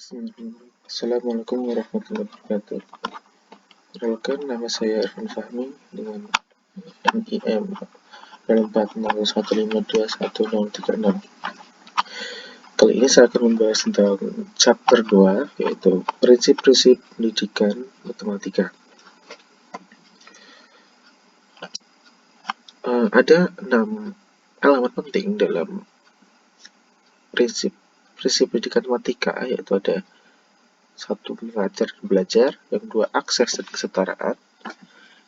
Assalamualaikum warahmatullahi wabarakatuh. Perkenalkan, nama saya Irfan Fahmi dengan NIM 64015210636. Kali ini saya akan membahas tentang chapter 2, yaitu prinsip-prinsip pendidikan matematika. Ada 6 elemen penting dalam prinsip pendidikan matematika, yaitu ada 1. Mengajar dan belajar, yang 2. Akses dan kesetaraan,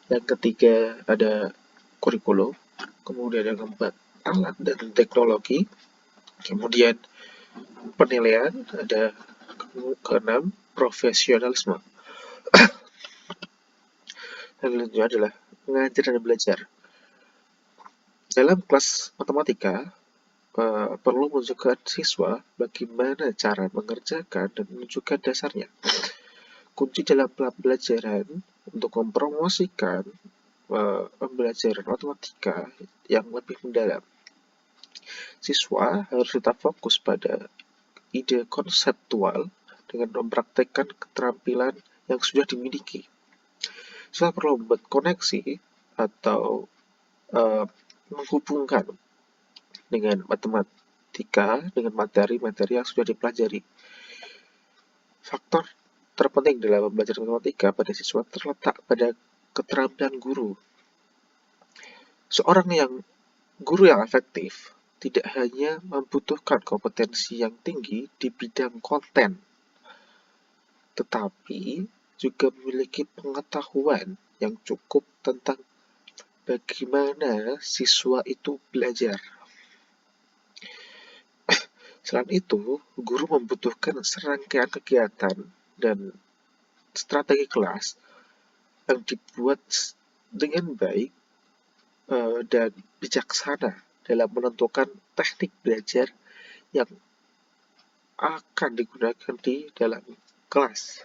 yang ketiga ada kurikulum, kemudian yang keempat alat dan teknologi, kemudian penilaian, ada keenam profesionalisme, dan selanjutnya adalah mengajar dan belajar. Dalam kelas matematika perlu menunjukkan siswa bagaimana cara mengerjakan dan menunjukkan dasarnya. Kunci dalam pembelajaran untuk mempromosikan pembelajaran matematika yang lebih mendalam. Siswa harus tetap fokus pada ide konseptual dengan mempraktekkan keterampilan yang sudah dimiliki. Siswa perlu membuat koneksi atau menghubungkan dengan matematika dengan materi-materi yang sudah dipelajari. Faktor terpenting dalam belajar matematika pada siswa terletak pada keterampilan guru. Seorang guru yang efektif tidak hanya membutuhkan kompetensi yang tinggi di bidang konten, tetapi juga memiliki pengetahuan yang cukup tentang bagaimana siswa itu belajar. Selain itu, guru membutuhkan serangkaian kegiatan dan strategi kelas yang dibuat dengan baik dan bijaksana dalam menentukan teknik belajar yang akan digunakan di dalam kelas.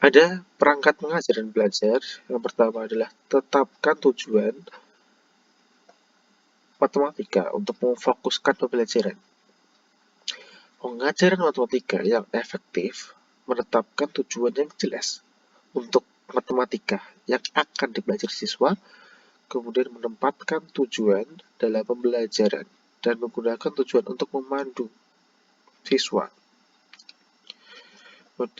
Ada perangkat mengajar dan belajar. Yang pertama adalah tetapkan tujuan matematika untuk memfokuskan pembelajaran. Pengajaran matematika yang efektif menetapkan tujuan yang jelas untuk matematika yang akan dipelajari siswa, kemudian menempatkan tujuan dalam pembelajaran dan menggunakan tujuan untuk memandu siswa.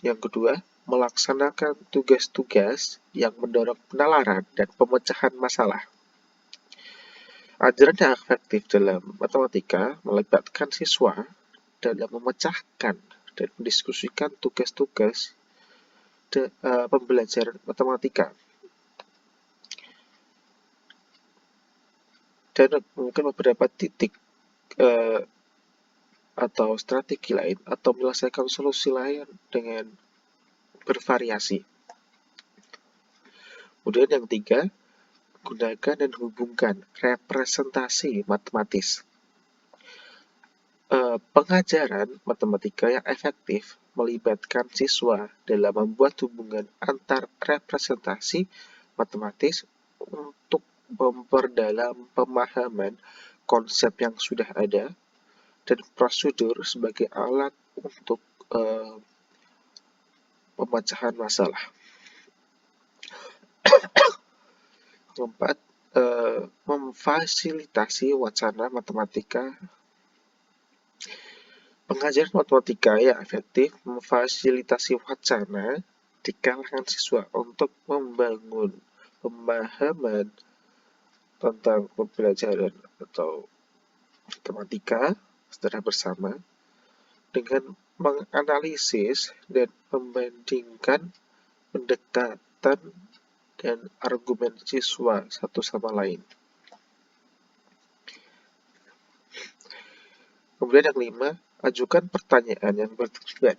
Yang kedua, melaksanakan tugas-tugas yang mendorong penalaran dan pemecahan masalah. Ajaran yang efektif dalam matematika melibatkan siswa dalam memecahkan dan mendiskusikan tugas-tugas pembelajaran matematika. Dan mungkin beberapa titik atau strategi lain atau menyelesaikan solusi lain dengan bervariasi. Kemudian yang ketiga, gunakan dan hubungkan representasi matematis. Pengajaran matematika yang efektif melibatkan siswa dalam membuat hubungan antar representasi matematis untuk memperdalam pemahaman konsep yang sudah ada dan prosedur sebagai alat untuk pemecahan masalah. Keempat, memfasilitasi wacana matematika. Pengajaran matematika yang efektif memfasilitasi wacana di kalangan siswa untuk membangun pemahaman tentang pembelajaran atau matematika secara bersama dengan menganalisis dan membandingkan pendekatan dan argumen siswa satu sama lain. Kemudian yang kelima, ajukan pertanyaan yang bertujuan.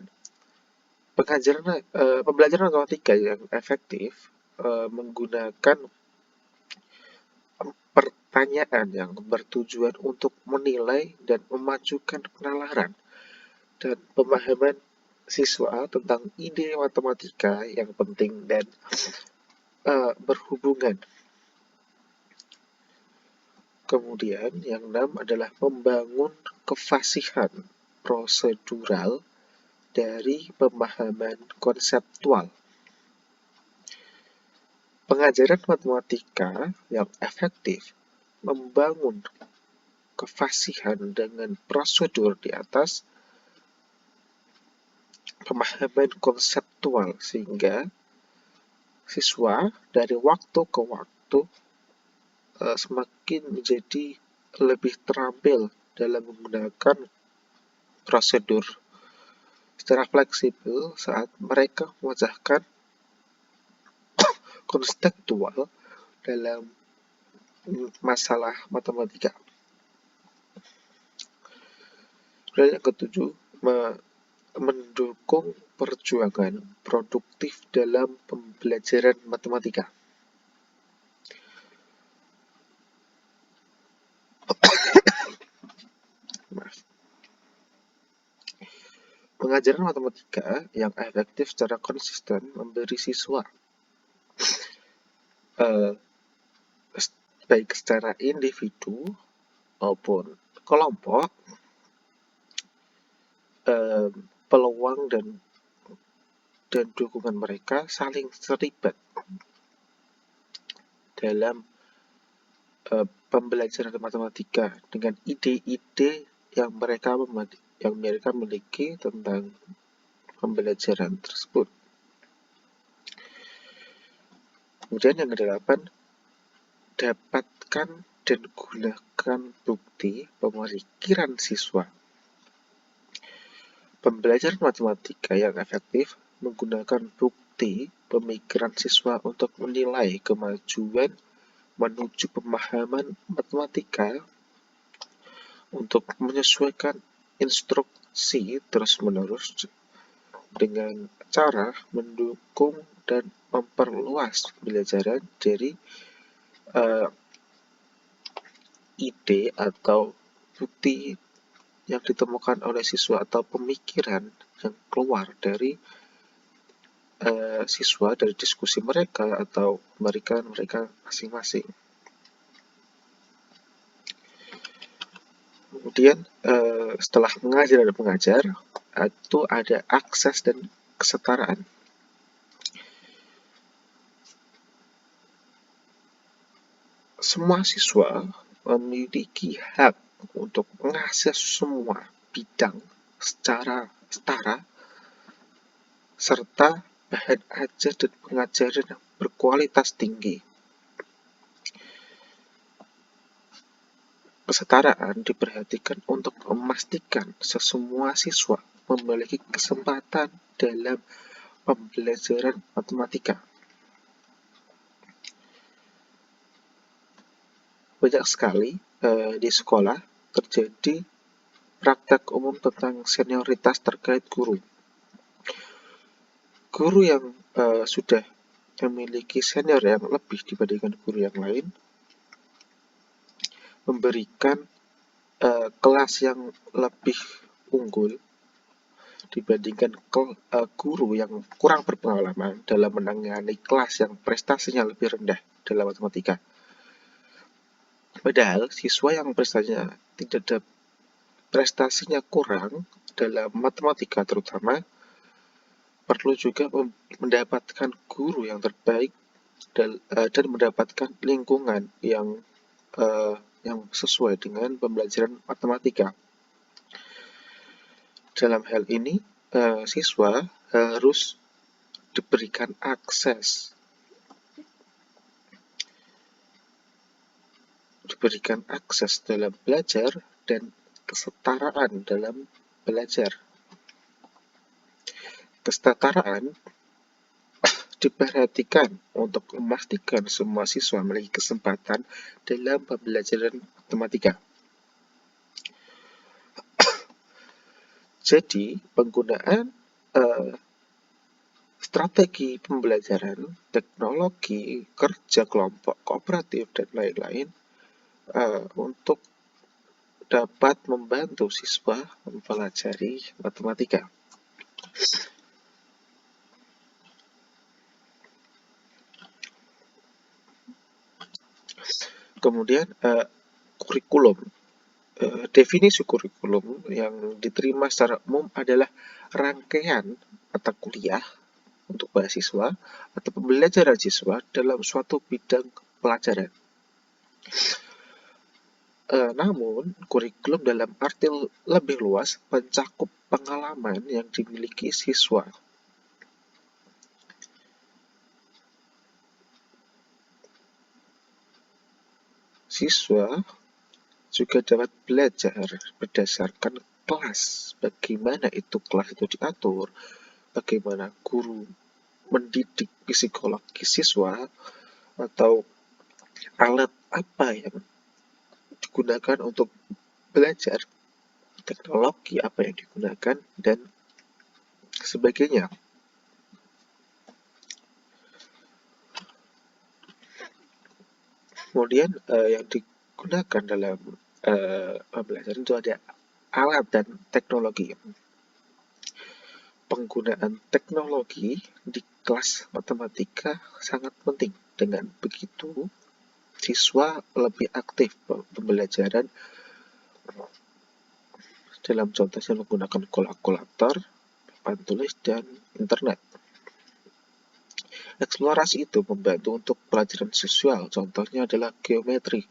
Pembelajaran matematika yang efektif menggunakan pertanyaan yang bertujuan untuk menilai dan memajukan penalaran dan pemahaman siswa tentang ide matematika yang penting dan berhubungan. Kemudian yang 6 adalah membangun kefasihan prosedural dari pemahaman konseptual. Pengajaran matematika yang efektif membangun kefasihan dengan prosedur di atas pemahaman konseptual sehingga siswa dari waktu ke waktu semakin menjadi lebih terampil dalam menggunakan prosedur secara fleksibel saat mereka memecahkan konseptual dalam masalah matematika. Dan yang ketujuh, mendukung perjuangan produktif dalam pembelajaran matematika. Pengajaran matematika yang efektif secara konsisten memberi siswa baik secara individu maupun kelompok peluang dan dukungan mereka saling terlibat dalam pembelajaran matematika dengan ide-ide yang mereka miliki tentang pembelajaran tersebut. Kemudian yang kedelapan, dapatkan dan gunakan bukti pemikiran siswa. Pembelajaran matematika yang efektif menggunakan bukti pemikiran siswa untuk menilai kemajuan menuju pemahaman matematika untuk menyesuaikan instruksi terus-menerus dengan cara mendukung dan memperluas pembelajaran dari ide atau bukti yang ditemukan oleh siswa atau pemikiran yang keluar dari siswa dari diskusi mereka atau mereka masing-masing. Kemudian setelah mengajar dan mengajar itu ada akses dan kesetaraan. Semua siswa memiliki hak untuk mengakses semua bidang secara setara serta bahan ajar dan pengajaran yang berkualitas tinggi. Kesetaraan diperhatikan untuk memastikan semua siswa memiliki kesempatan dalam pembelajaran matematika. Banyak sekali di sekolah terjadi praktek umum tentang senioritas terkait guru. Guru yang sudah memiliki senior yang lebih dibandingkan guru yang lain memberikan kelas yang lebih unggul dibandingkan guru yang kurang berpengalaman dalam menangani kelas yang prestasinya lebih rendah dalam matematika. Padahal siswa yang prestasinya kurang dalam matematika terutama perlu juga mendapatkan guru yang terbaik dan mendapatkan lingkungan yang sesuai dengan pembelajaran matematika. Dalam hal ini, siswa harus diberikan akses dalam belajar dan kesetaraan dalam belajar. Kesetaraan diperhatikan untuk memastikan semua siswa memiliki kesempatan dalam pembelajaran matematika. Jadi, penggunaan strategi pembelajaran, teknologi, kerja kelompok, kooperatif, dan lain-lain untuk dapat membantu siswa mempelajari matematika. Kemudian kurikulum. Definisi kurikulum yang diterima secara umum adalah rangkaian mata kuliah untuk mahasiswa atau pembelajaran siswa dalam suatu bidang pelajaran. Namun, kurikulum dalam arti lebih luas mencakup pengalaman yang dimiliki siswa. Siswa juga dapat belajar berdasarkan kelas, bagaimana itu kelas itu diatur, bagaimana guru mendidik psikologi siswa, atau alat apa yang digunakan untuk belajar, teknologi apa yang digunakan, dan sebagainya. Kemudian yang digunakan dalam pembelajaran itu ada alat dan teknologi. Penggunaan teknologi di kelas matematika sangat penting. Dengan begitu, siswa lebih aktif pembelajaran dalam contohnya menggunakan kalkulator, papan tulis, dan internet. Eksplorasi itu membantu untuk pelajaran sosial, contohnya adalah geometri.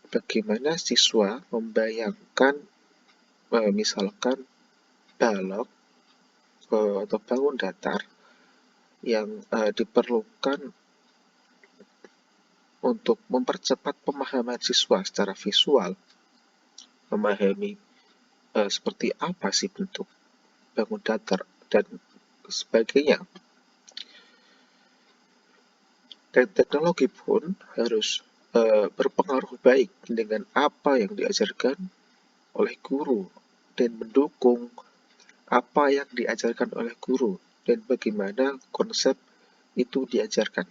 Bagaimana siswa membayangkan misalkan balok atau bangun datar yang diperlukan untuk mempercepat pemahaman siswa secara visual, memahami seperti apa sih bentuk bangun datar dan sebagainya. Dan teknologi pun harus berpengaruh baik dengan apa yang diajarkan oleh guru dan mendukung apa yang diajarkan oleh guru dan bagaimana konsep itu diajarkan.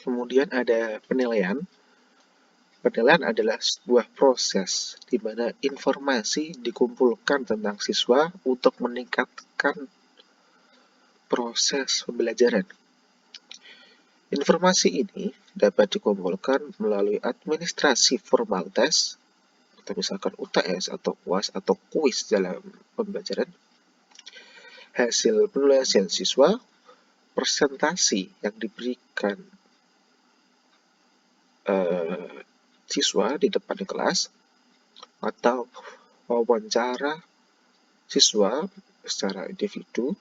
Kemudian ada penilaian. Penilaian adalah sebuah proses di mana informasi dikumpulkan tentang siswa untuk meningkatkan proses pembelajaran. Informasi ini dapat dikumpulkan melalui administrasi formal tes, atau misalkan UTS atau UAS atau kuis dalam pembelajaran, hasil penilaian siswa, presentasi yang diberikan siswa di depan kelas, atau wawancara siswa secara individu,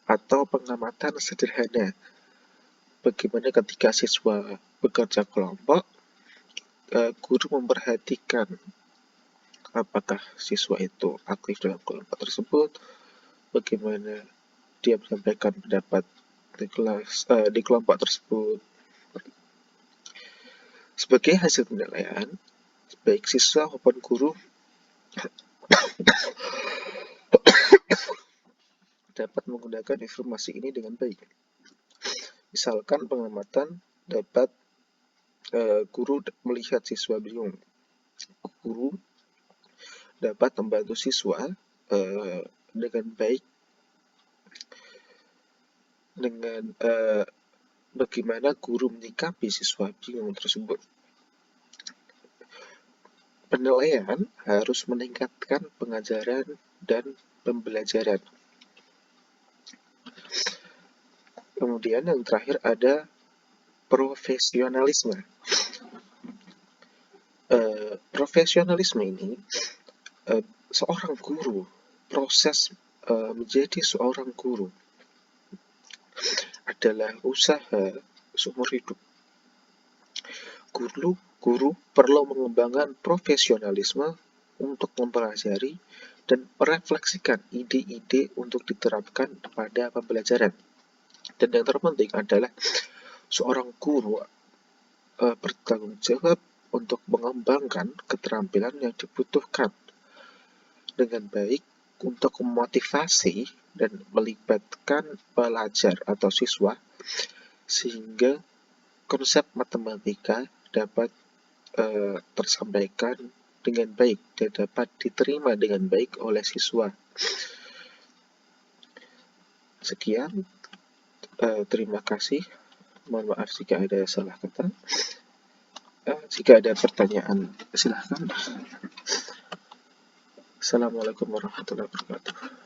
atau pengamatan sederhana bagaimana ketika siswa bekerja kelompok, guru memperhatikan apakah siswa itu aktif dalam kelompok tersebut, bagaimana dia menyampaikan pendapat di kelompok tersebut. Sebagai hasil penilaian, baik siswa maupun guru dapat menggunakan informasi ini dengan baik. Misalkan pengamatan dapat guru melihat siswa bingung, guru dapat membantu siswa dengan baik dengan bagaimana guru menyikapi siswa bingung tersebut. Penilaian harus meningkatkan pengajaran dan pembelajaran. Kemudian yang terakhir ada profesionalisme. Profesionalisme ini seorang guru, proses menjadi seorang guru adalah usaha seumur hidup. Guru perlu mengembangkan profesionalisme untuk mempelajari dan merefleksikan ide-ide untuk diterapkan pada pembelajaran. Dan yang terpenting adalah seorang guru bertanggung jawab untuk mengembangkan keterampilan yang dibutuhkan dengan baik untuk memotivasi dan melibatkan pelajar atau siswa sehingga konsep matematika dapat tersampaikan dengan baik dan dapat diterima dengan baik oleh siswa. Sekian, Terima kasih. Mohon maaf jika ada salah kata. Jika ada pertanyaan, silahkan. Assalamualaikum warahmatullahi wabarakatuh.